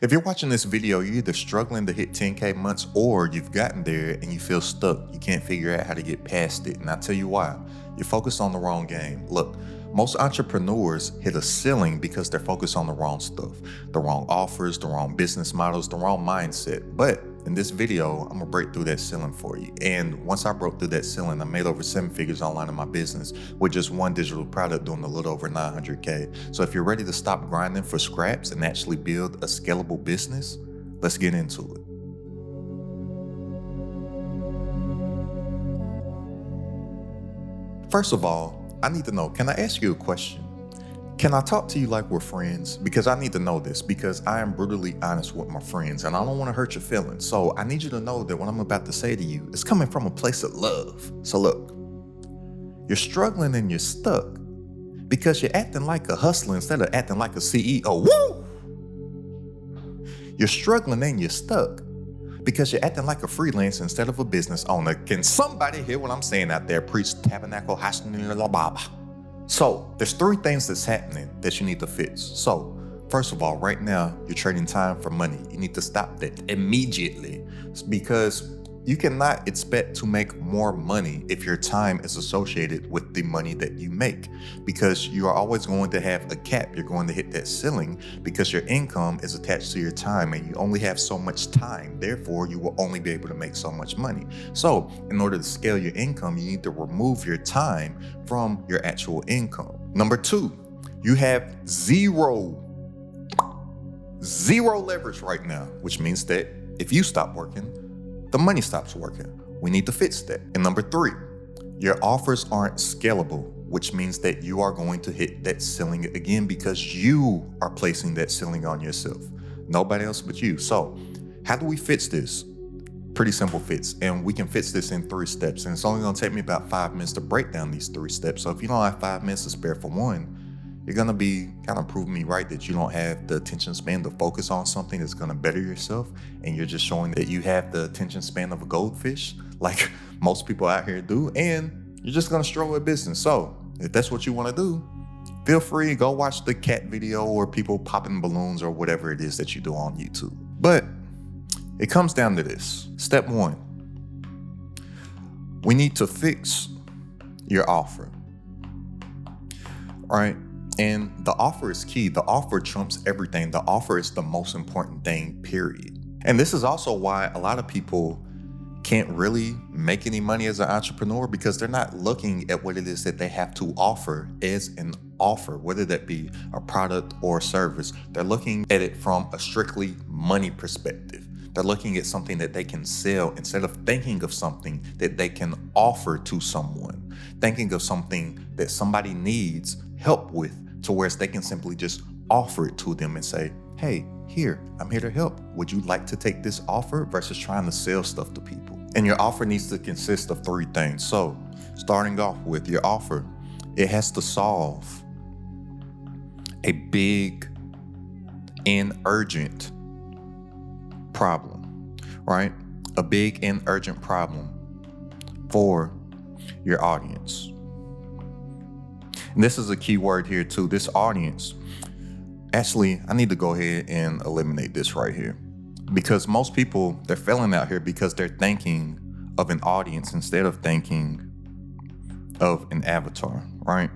If you're watching this video, you're either struggling to hit 10K months or you've gotten there and you feel stuck. You can't figure out how to get past it. And I'll tell you why. You're focused on the wrong game. Look, most entrepreneurs hit a ceiling because they're focused on the wrong stuff, the wrong offers, the wrong business models, the wrong mindset. But in this video, I'm gonna break through that ceiling for you. And once I broke through that ceiling, I made over 7 figures online in my business with just one digital product doing a little over 900K. So if you're ready to stop grinding for scraps and actually build a scalable business, let's get into it. First of all, I need to know, can I ask you a question? Can I talk to you like we're friends? Because I need to know this, because I am brutally honest with my friends and I don't want to hurt your feelings. So I need you to know that what I'm about to say to you is coming from a place of love. So look, you're struggling and you're stuck because you're acting like a hustler instead of acting like a CEO. Woo! You're struggling and you're stuck because you're acting like a freelancer instead of a business owner. Can somebody hear what I'm saying out there? Preach tabernacle, So there's 3 things that's happening that you need to fix. So first of all, right now, you're trading time for money. You need to stop that immediately, because you cannot expect to make more money if your time is associated with the money that you make, because you are always going to have a cap. You're going to hit that ceiling because your income is attached to your time and you only have so much time. Therefore, you will only be able to make so much money. So in order to scale your income, you need to remove your time from your actual income. Number 2, you have zero leverage right now, which means that if you stop working, the money stops working. We need to fix that. And number 3, your offers aren't scalable, which means that you are going to hit that ceiling again because you are placing that ceiling on yourself. Nobody else but you. So how do we fix this? Pretty simple fix. And we can fix this in 3 steps. And it's only gonna take me about 5 minutes to break down these 3 steps. So if you don't have 5 minutes to spare for one, you're gonna be kind of proving me right that you don't have the attention span to focus on something that's gonna better yourself, and you're just showing that you have the attention span of a goldfish, like most people out here do, and you're just gonna struggle with business. So if that's what you wanna do, feel free to go watch the cat video or people popping balloons or whatever it is that you do on YouTube. But it comes down to this. Step 1, we need to fix your offer, all right? And the offer is key. The offer trumps everything. The offer is the most important thing, period. And this is also why a lot of people can't really make any money as an entrepreneur, because they're not looking at what it is that they have to offer as an offer, whether that be a product or a service. They're looking at it from a strictly money perspective. They're looking at something that they can sell instead of thinking of something that they can offer to someone, thinking of something that somebody needs help with, to where they can simply just offer it to them and say, hey, here, I'm here to help. Would you like to take this offer, versus trying to sell stuff to people? And your offer needs to consist of 3 things. So starting off with your offer, it has to solve a big and urgent problem, right? A big and urgent problem for your audience. And this is a key word here too, this audience. Actually, I need to go ahead and eliminate this right here, because most people, they're failing out here because they're thinking of an audience instead of thinking of an avatar, right?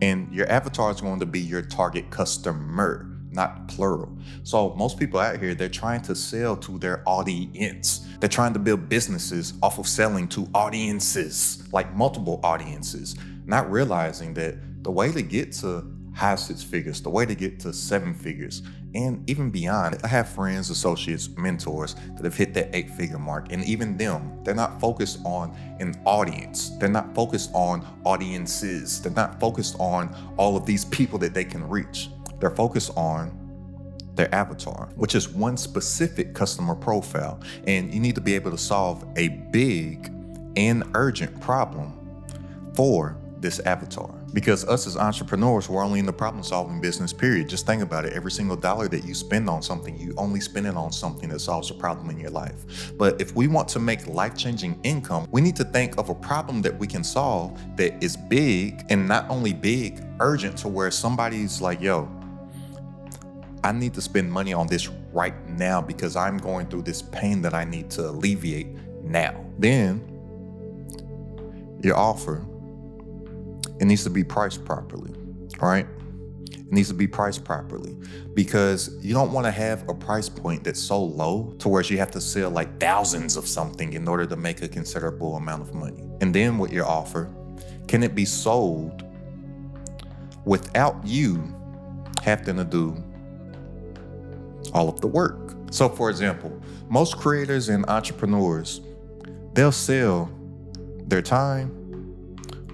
And your avatar is going to be your target customer, not plural. So most people out here, they're trying to sell to their audience. They're trying to build businesses off of selling to audiences, like multiple audiences, not realizing that the way to get to high 6 figures, the way to get to 7 figures, and even beyond. I have friends, associates, mentors that have hit that 8-figure mark, and even them, they're not focused on an audience. They're not focused on audiences. They're not focused on all of these people that they can reach. They're focused on their avatar, which is one specific customer profile. And you need to be able to solve a big and urgent problem for this avatar. Because us as entrepreneurs, we're only in the problem solving business, period. Just think about it. Every single dollar that you spend on something, you only spend it on something that solves a problem in your life. But if we want to make life-changing income, we need to think of a problem that we can solve that is big, and not only big, urgent, to where somebody's like, yo, I need to spend money on this right now because I'm going through this pain that I need to alleviate now. Then your offer, it needs to be priced properly, all right? It needs to be priced properly because you don't want to have a price point that's so low to where you have to sell like thousands of something in order to make a considerable amount of money. And then with your offer, can it be sold without you having to do all of the work? So for example, most creators and entrepreneurs, they'll sell their time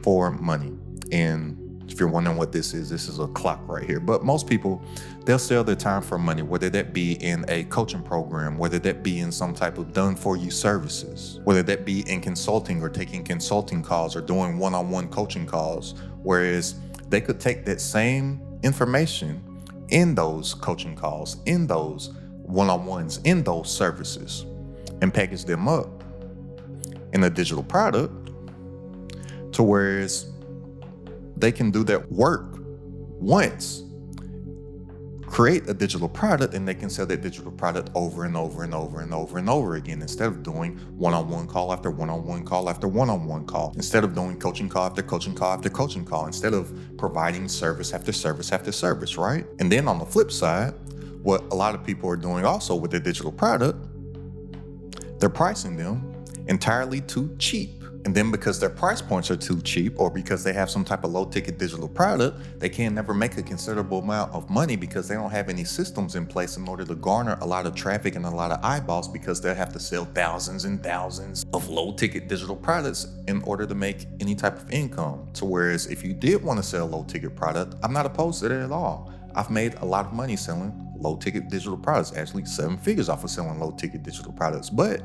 for money. And if you're wondering what this is a clock right here. But most people, they'll sell their time for money, whether that be in a coaching program, whether that be in some type of done-for-you services, whether that be in consulting or taking consulting calls or doing one-on-one coaching calls, whereas they could take that same information in those coaching calls, in those one-on-ones, in those services, and package them up in a digital product to whereas they can do that work once, create a digital product, and they can sell that digital product over and over and over and over and over again instead of doing one-on-one call after one-on-one call after one-on-one call, instead of doing coaching call after coaching call after coaching call, instead of providing service after service after service, right? And then on the flip side, what a lot of people are doing also with their digital product, they're pricing them entirely too cheap. And then because their price points are too cheap or because they have some type of low ticket digital product, they can never make a considerable amount of money because they don't have any systems in place in order to garner a lot of traffic and a lot of eyeballs because they'll have to sell thousands and thousands of low ticket digital products in order to make any type of income. So whereas if you did want to sell low ticket product, I'm not opposed to that at all. I've made a lot of money selling low ticket digital products, actually 7 figures off of selling low ticket digital products. But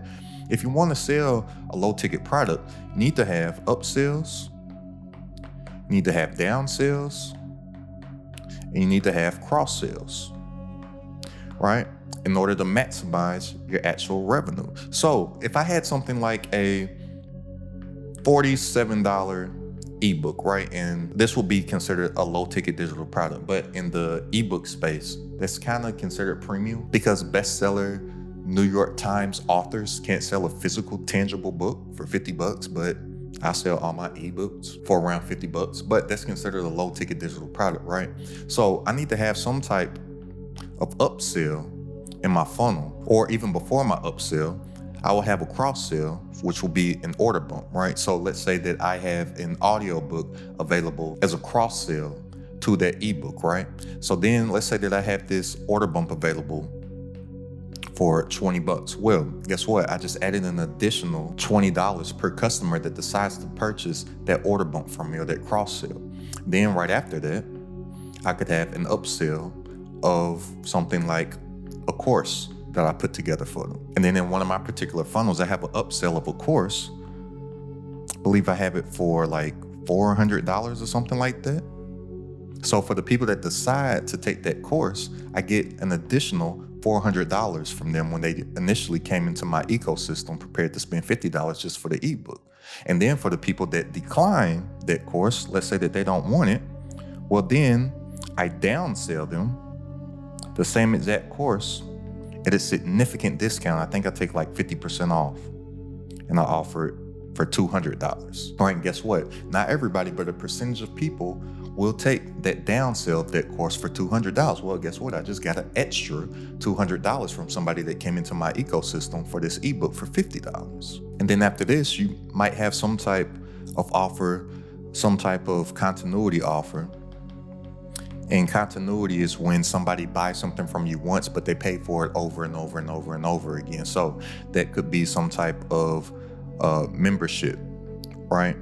if you want to sell a low ticket product, you need to have upsells, you need to have downsells, and you need to have cross sales, right? In order to maximize your actual revenue. So if I had something like a $47 ebook, right? And this will be considered a low ticket digital product, but in the ebook space, that's kind of considered premium because bestseller New York Times authors can't sell a physical, tangible book for $50, but I sell all my ebooks for around $50, but that's considered a low ticket digital product, right? So I need to have some type of upsell in my funnel, or even before my upsell, I will have a cross sell, which will be an order bump, right? So let's say that I have an audio book available as a cross sell to that ebook, right? So then let's say that I have this order bump available for $20. Well, guess what? I just added an additional $20 per customer that decides to purchase that order bump from me or that cross sell. Then right after that, I could have an upsell of something like a course that I put together for them. And then in one of my particular funnels, I have an upsell of a course. I believe I have it for like $400 or something like that. So for the people that decide to take that course, I get an additional $400 from them when they initially came into my ecosystem prepared to spend $50 just for the ebook. And then for the people that decline that course, let's say that they don't want it, well then I downsell them the same exact course at a significant discount. I think I take like 50% off and I offer it for $200. All right, and guess what? Not everybody, but a percentage of people will take that downsell of that course for $200. Well, guess what? I just got an extra $200 from somebody that came into my ecosystem for this ebook for $50. And then after this, you might have some type of offer, some type of continuity offer. And continuity is when somebody buys something from you once, but they pay for it over and over and over and over again. So that could be some type of membership, right?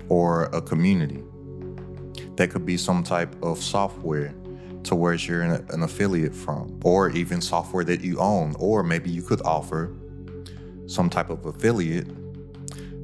Or a community. That could be some type of software to where you're an affiliate from, or even software that you own, or maybe you could offer some type of affiliate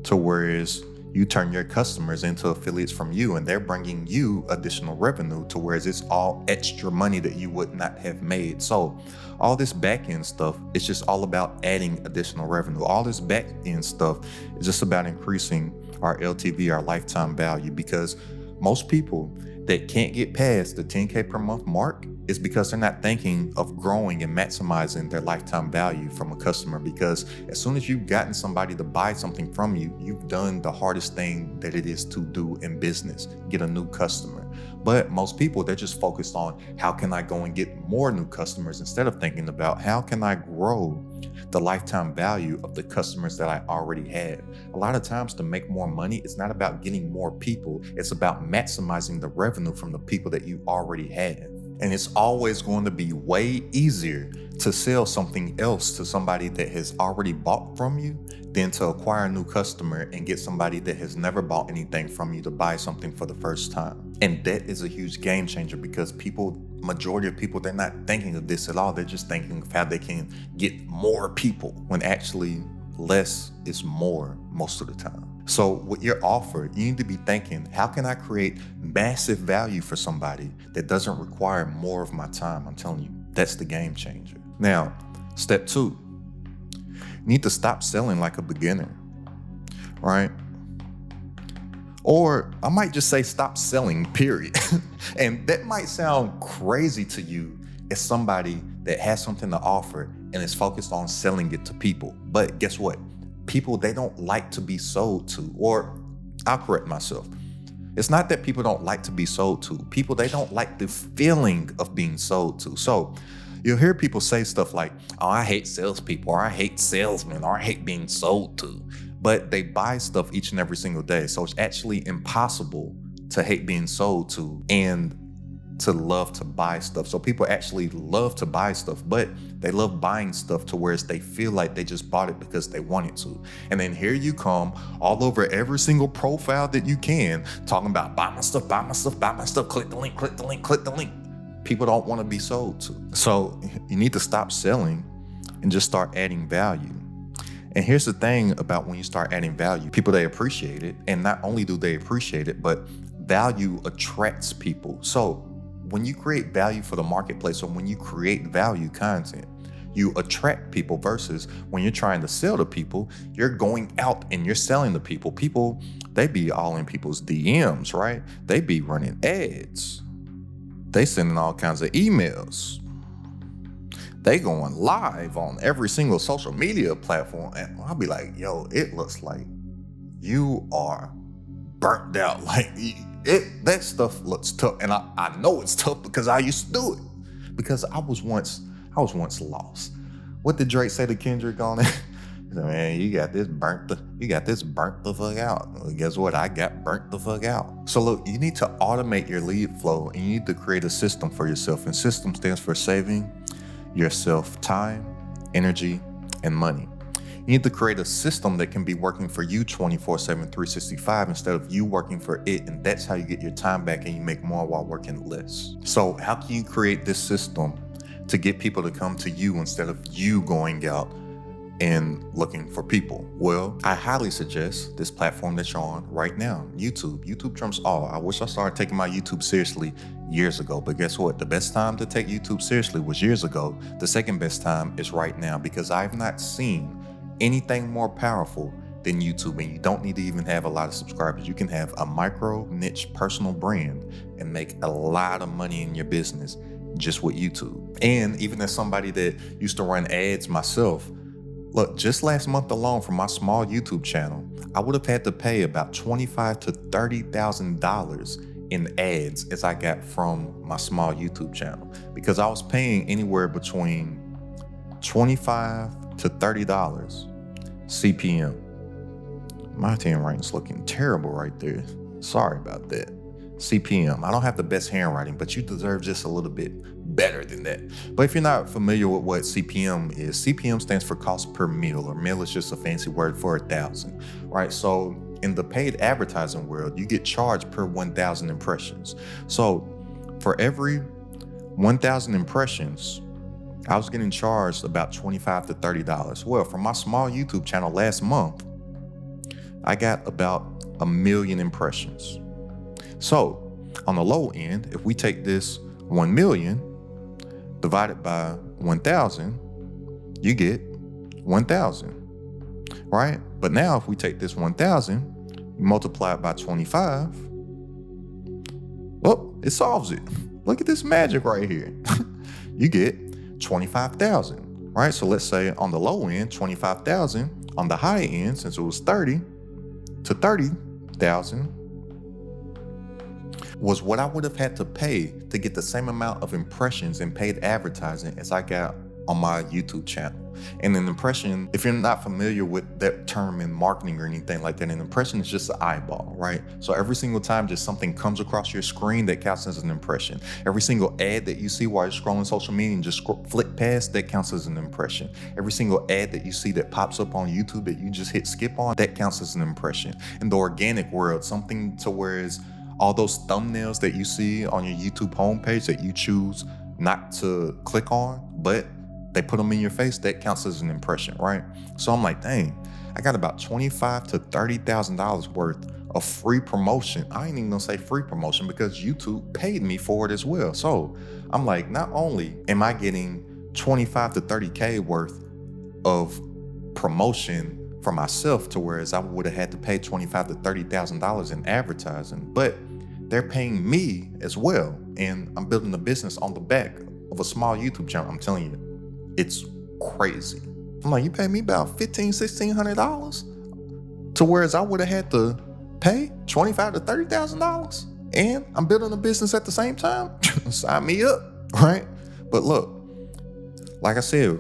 to whereas you turn your customers into affiliates from you and they're bringing you additional revenue to whereas it's all extra money that you would not have made. So all this back end stuff, it's just all about adding additional revenue. All this back end stuff is just about increasing our LTV, our lifetime value, because most people that can't get past the 10K per month mark is because they're not thinking of growing and maximizing their lifetime value from a customer. Because as soon as you've gotten somebody to buy something from you, you've done the hardest thing that it is to do in business, get a new customer. But most people, they're just focused on how can I go and get more new customers instead of thinking about how can I grow the lifetime value of the customers that I already have. A lot of times to make more money, it's not about getting more people. It's about maximizing the revenue from the people that you already have. And it's always going to be way easier to sell something else to somebody that has already bought from you than to acquire a new customer and get somebody that has never bought anything from you to buy something for the first time. And that is a huge game changer because majority of people, they're not thinking of this at all. They're just thinking of how they can get more people when actually less is more most of the time. So with your offer, you need to be thinking, how can I create massive value for somebody that doesn't require more of my time? I'm telling you, that's the game changer. Now, step 2, you need to stop selling like a beginner, right? Or I might just say stop selling, period. And that might sound crazy to you as somebody that has something to offer and is focused on selling it to people. But guess what? People, they don't like to be sold to. Or I'll correct myself. It's not that people don't like to be sold to. People, they don't like the feeling of being sold to. So you'll hear people say stuff like, oh, I hate salespeople, or I hate salesmen, or I hate being sold to. But they buy stuff each and every single day. So it's actually impossible to hate being sold to and to love to buy stuff. So people actually love to buy stuff, but they love buying stuff to where they feel like they just bought it because they wanted to. And then here you come all over every single profile that you can, talking about buy my stuff, buy my stuff, buy my stuff, click the link, click the link, click the link. People don't want to be sold to. So you need to stop selling and just start adding value. And here's the thing about when you start adding value, people, they appreciate it. And not only do they appreciate it, but value attracts people. So when you create value for the marketplace, or when you create value content, you attract people versus when you're trying to sell to people, you're going out and you're selling to people. People, they be all in people's DMs, right? They be running ads. They sending all kinds of emails. They going live on every single social media platform. And I'll be like, yo, it looks like you are burnt out. Like that stuff looks tough. And I know it's tough because I used to do it. Because I was once lost. What did Drake say to Kendrick on it? He said, man, you got this burnt the fuck out. Well, guess what? I got burnt the fuck out. So look, you need to automate your lead flow and you need to create a system for yourself. And system stands for saving yourself time, energy, and money. You need to create a system that can be working for you 24/7, 365 instead of you working for it. And that's how you get your time back and you make more while working less. So how can you create this system to get people to come to you instead of you going out and looking for people? Well, I highly suggest this platform that you're on right now, YouTube. YouTube trumps all. I wish I started taking my YouTube seriously years ago, but guess what? The best time to take YouTube seriously was years ago. The second best time is right now because I've not seen anything more powerful than YouTube. And you don't need to even have a lot of subscribers. You can have a micro niche personal brand and make a lot of money in your business just with YouTube. And even as somebody that used to run ads myself, look, just last month alone for my small YouTube channel, I would have had to pay about $25,000 to $30,000 in ads as I got from my small YouTube channel because I was paying anywhere between $25 to $30 CPM. My handwriting's looking terrible right there. Sorry about that. CPM. I don't have the best handwriting, but you deserve just a little bit better than that. But if you're not familiar with what CPM is, CPM stands for cost per mille, or mille is just a fancy word for 1,000, right? So in the paid advertising world, you get charged per 1,000 impressions. So for every 1,000 impressions, I was getting charged about $25 to $30. Well, for my small YouTube channel last month, I got about 1 million impressions. So on the low end, if we take this 1 million divided by 1,000, you get 1,000, right? But now if we take this 1,000, multiply it by 25, well, it solves it. Look at this magic right here. You get 25,000, right? So let's say on the low end, 25,000. On the high end, since it was 30 to 30,000, was what I would have had to pay to get the same amount of impressions and paid advertising as I got on my YouTube channel. And an impression, if you're not familiar with that term in marketing or anything like that, an impression is just an eyeball, right? So every single time just something comes across your screen, that counts as an impression. Every single ad that you see while you're scrolling social media and just flick past, that counts as an impression. Every single ad that you see that pops up on YouTube that you just hit skip on, that counts as an impression. In the organic world, something to where is all those thumbnails that you see on your YouTube homepage that you choose not to click on, but they put them in your face, that counts as an impression, right? So I'm like, dang, I got about $25,000 to $30,000 worth of free promotion. I ain't even gonna say free promotion because YouTube paid me for it as well. So I'm like, not only am I getting 25 to 30K worth of promotion for myself, to whereas I would have had to pay $25,000 to $30,000 in advertising, but they're paying me as well. And I'm building a business on the back of a small YouTube channel. I'm telling you, it's crazy. I'm like, you pay me about $1,500, $1,600 to whereas I would have had to pay $25,000 to $30,000, and I'm building a business at the same time. Sign me up, right? But look, like I said,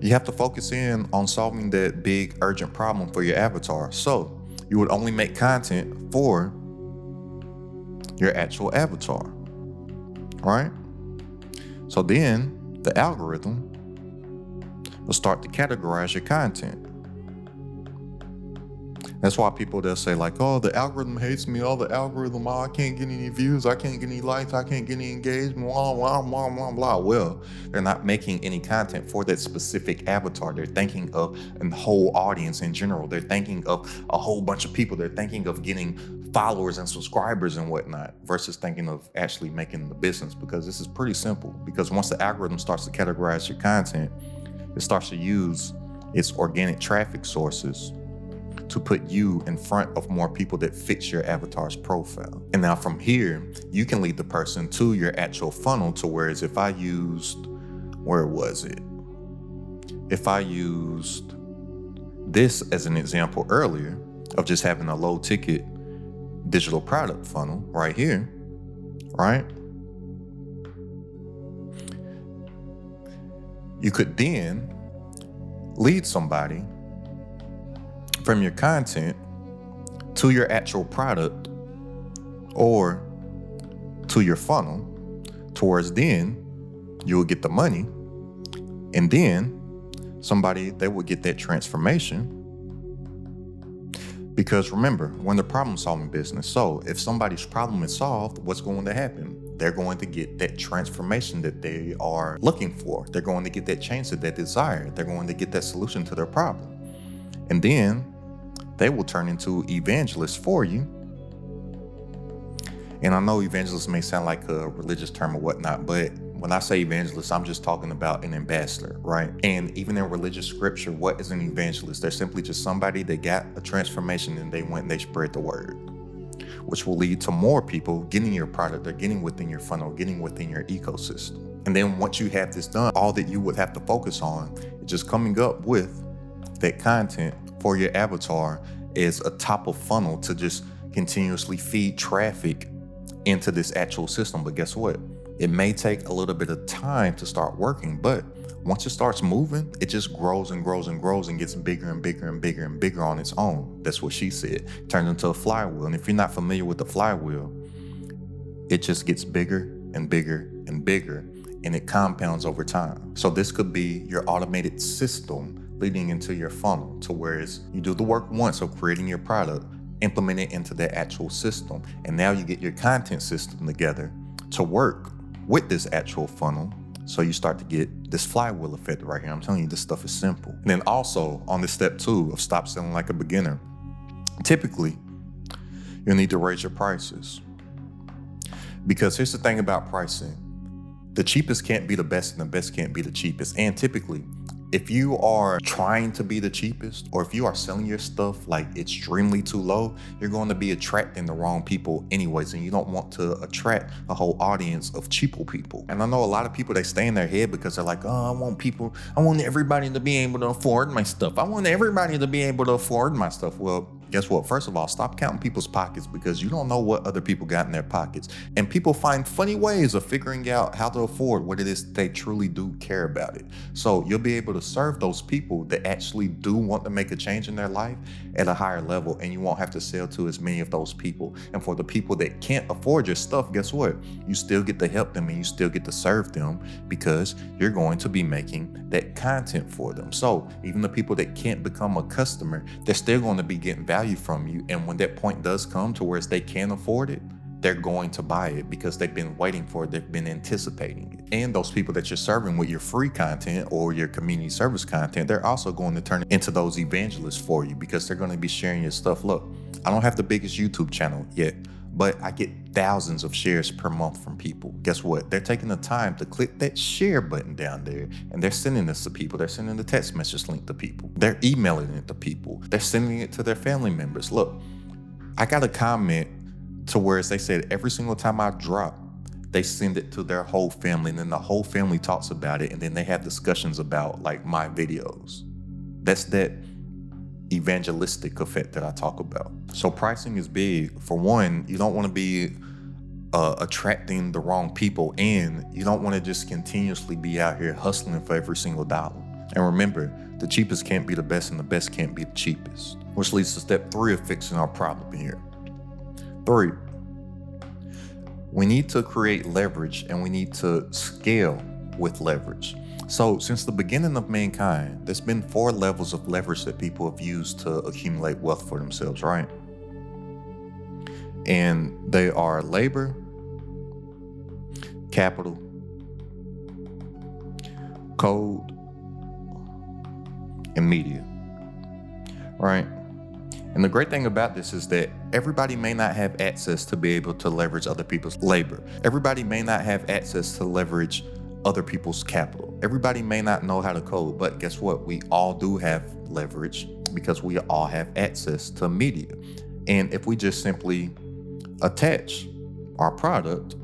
you have to focus in on solving that big urgent problem for your avatar. So you would only make content for your actual avatar, right? So then the algorithm will start to categorize your content. That's why people, they'll say like, oh, the algorithm hates me. Oh, the algorithm, oh, I can't get any views. I can't get any likes. I can't get any engagement, blah, blah, blah, blah, blah. Well, they're not making any content for that specific avatar. They're thinking of a whole audience in general. They're thinking of a whole bunch of people. They're thinking of getting followers and subscribers and whatnot versus thinking of actually making the business, because this is pretty simple. Because once the algorithm starts to categorize your content, it starts to use its organic traffic sources to put you in front of more people that fits your avatar's profile. And now from here, you can lead the person to your actual funnel, to whereas if I used, where was it? If I used this as an example earlier of just having a low ticket digital product funnel right here, right? You could then lead somebody from your content to your actual product or to your funnel, towards then you'll get the money, and then somebody, they will get that transformation. Because remember, we're in the problem solving business. So if somebody's problem is solved, what's going to happen? They're going to get that transformation that they are looking for. They're going to get that change that they desire. They're going to get that solution to their problem. And then they will turn into evangelists for you. And I know evangelist may sound like a religious term or whatnot, but when I say evangelist, I'm just talking about an ambassador, right? And even in religious scripture, what is an evangelist? They're simply just somebody that got a transformation and they went and they spread the word, which will lead to more people getting your product or getting within your funnel, getting within your ecosystem. And then once you have this done, all that you would have to focus on is just coming up with that content for your avatar is a top of funnel to just continuously feed traffic into this actual system. But guess what? It may take a little bit of time to start working, but once it starts moving, it just grows and grows and grows and gets bigger and bigger and bigger and bigger on its own. That's what she said. Turns into a flywheel. And if you're not familiar with the flywheel, it just gets bigger and bigger and bigger, and it compounds over time. So this could be your automated system leading into your funnel, to whereas you do the work once of creating your product, implement it into the actual system, and now you get your content system together to work with this actual funnel. So you start to get this flywheel effect right here. I'm telling you, this stuff is simple. And then also on this step 2 of stop selling like a beginner, typically you'll need to raise your prices. Because here's the thing about pricing. The cheapest can't be the best and the best can't be the cheapest. And typically If you are trying to be the cheapest, or if you are selling your stuff like extremely too low, you're going to be attracting the wrong people anyways, and you don't want to attract a whole audience of cheapo people. And I know a lot of people, they stay in their head because they're like, oh, I want everybody to be able to afford my stuff. I want everybody to be able to afford my stuff. Well, guess what? First of all, stop counting people's pockets, because you don't know what other people got in their pockets. And people find funny ways of figuring out how to afford what it is they truly do care about it. So you'll be able to serve those people that actually do want to make a change in their life at a higher level, and you won't have to sell to as many of those people. And for the people that can't afford your stuff, guess what? You still get to help them and you still get to serve them, because you're going to be making that content for them. So even the people that can't become a customer, they're still going to be getting value from you. And when that point does come to where they can afford it, they're going to buy it because they've been waiting for it, they've been anticipating it. And those people that you're serving with your free content or your community service content, they're also going to turn into those evangelists for you, because they're going to be sharing your stuff. Look, I don't have the biggest YouTube channel yet, but I get thousands of shares per month from people. Guess what? They're taking the time to click that share button down there, and they're sending this to people. They're sending the text message link to people. They're emailing it to people. They're sending it to their family members. Look, I got a comment to where they said every single time I drop, they send it to their whole family, and then the whole family talks about it, and then they have discussions about like my videos. That's that evangelistic effect that I talk about. So pricing is big. For one, you don't want to be attracting the wrong people, and you don't want to just continuously be out here hustling for every single dollar. And remember, the cheapest can't be the best, and the best can't be the cheapest, which leads to step 3 of fixing our problem here. 3, we need to create leverage, and we need to scale with leverage. So since the beginning of mankind, there's been 4 levels of leverage that people have used to accumulate wealth for themselves, right? And they are labor, capital, code, and media, right? And the great thing about this is that everybody may not have access to be able to leverage other people's labor. Everybody may not have access to leverage other people's capital. Everybody may not know how to code, but guess what? We all do have leverage because we all have access to media. And if we just simply attach our product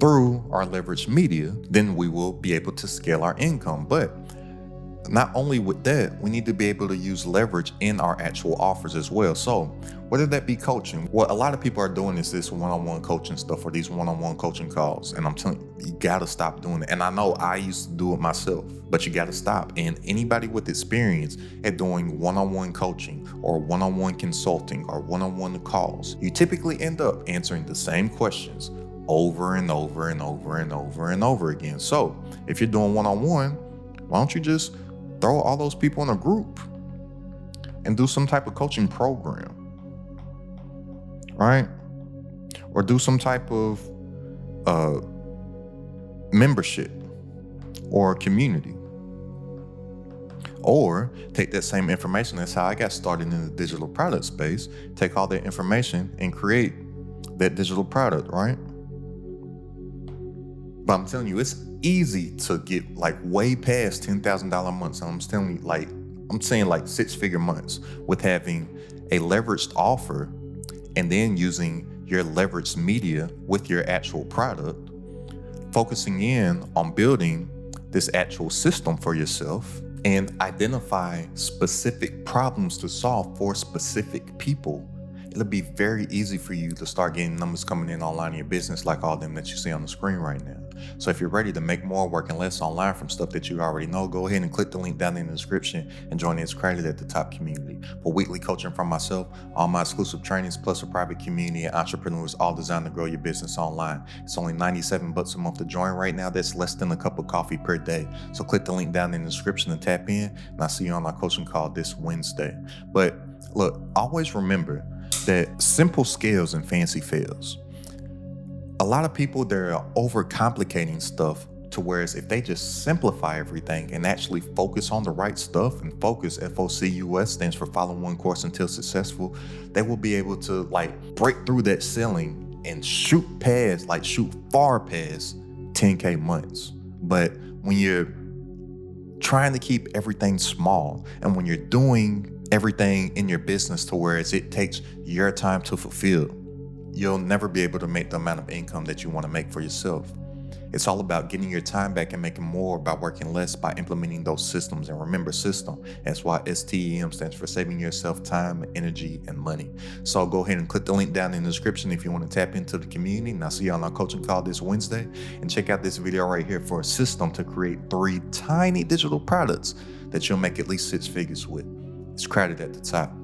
through our leverage media, then we will be able to scale our income. But not only with that, we need to be able to use leverage in our actual offers as well. So whether that be coaching, what a lot of people are doing is this one-on-one coaching stuff, or these one-on-one coaching calls. And I'm telling you, you gotta stop doing it. And I know I used to do it myself, but you gotta stop. And anybody with experience at doing one-on-one coaching or one-on-one consulting or one-on-one calls, you typically end up answering the same questions over and over and over and over and over again. So if you're doing one-on-one, why don't you just throw all those people in a group and do some type of coaching program, right? Or do some type of membership or community. Or take that same information. That's how I got started in the digital product space. Take all that information and create that digital product, right? But I'm telling you, it's easy to get like way past $10,000 months. I'm telling you, I'm saying 6-figure months with having a leveraged offer, and then using your leveraged media with your actual product, focusing in on building this actual system for yourself, and identify specific problems to solve for specific people. It'll be very easy for you to start getting numbers coming in online in your business, like all them that you see on the screen right now. So if you're ready to make more working less online from stuff that you already know, go ahead and click the link down in the description and join the It's Created at the Top community. For weekly coaching from myself, all my exclusive trainings, plus a private community of entrepreneurs, all designed to grow your business online. It's only $97 a month to join right now. That's less than a cup of coffee per day. So click the link down in the description and tap in, and I'll see you on our coaching call this Wednesday. But look, always remember that simple scales and fancy fails. A lot of people, they're overcomplicating stuff to whereas if they just simplify everything and actually focus on the right stuff, and focus, FOCUS, stands for follow one course until successful, they will be able to break through that ceiling and shoot far past 10K months. But when you're trying to keep everything small. And when you're doing everything in your business to where it takes your time to fulfill, you'll never be able to make the amount of income that you want to make for yourself. It's all about getting your time back and making more by working less, by implementing those systems. And remember, system, that's why STEM stands for saving yourself time, energy, and money. So go ahead and click the link down in the description if you want to tap into the community. And I'll see you on our coaching call this Wednesday. And check out this video right here for a system to create 3 tiny digital products that you'll make at least 6 figures with. It's crowded at the top.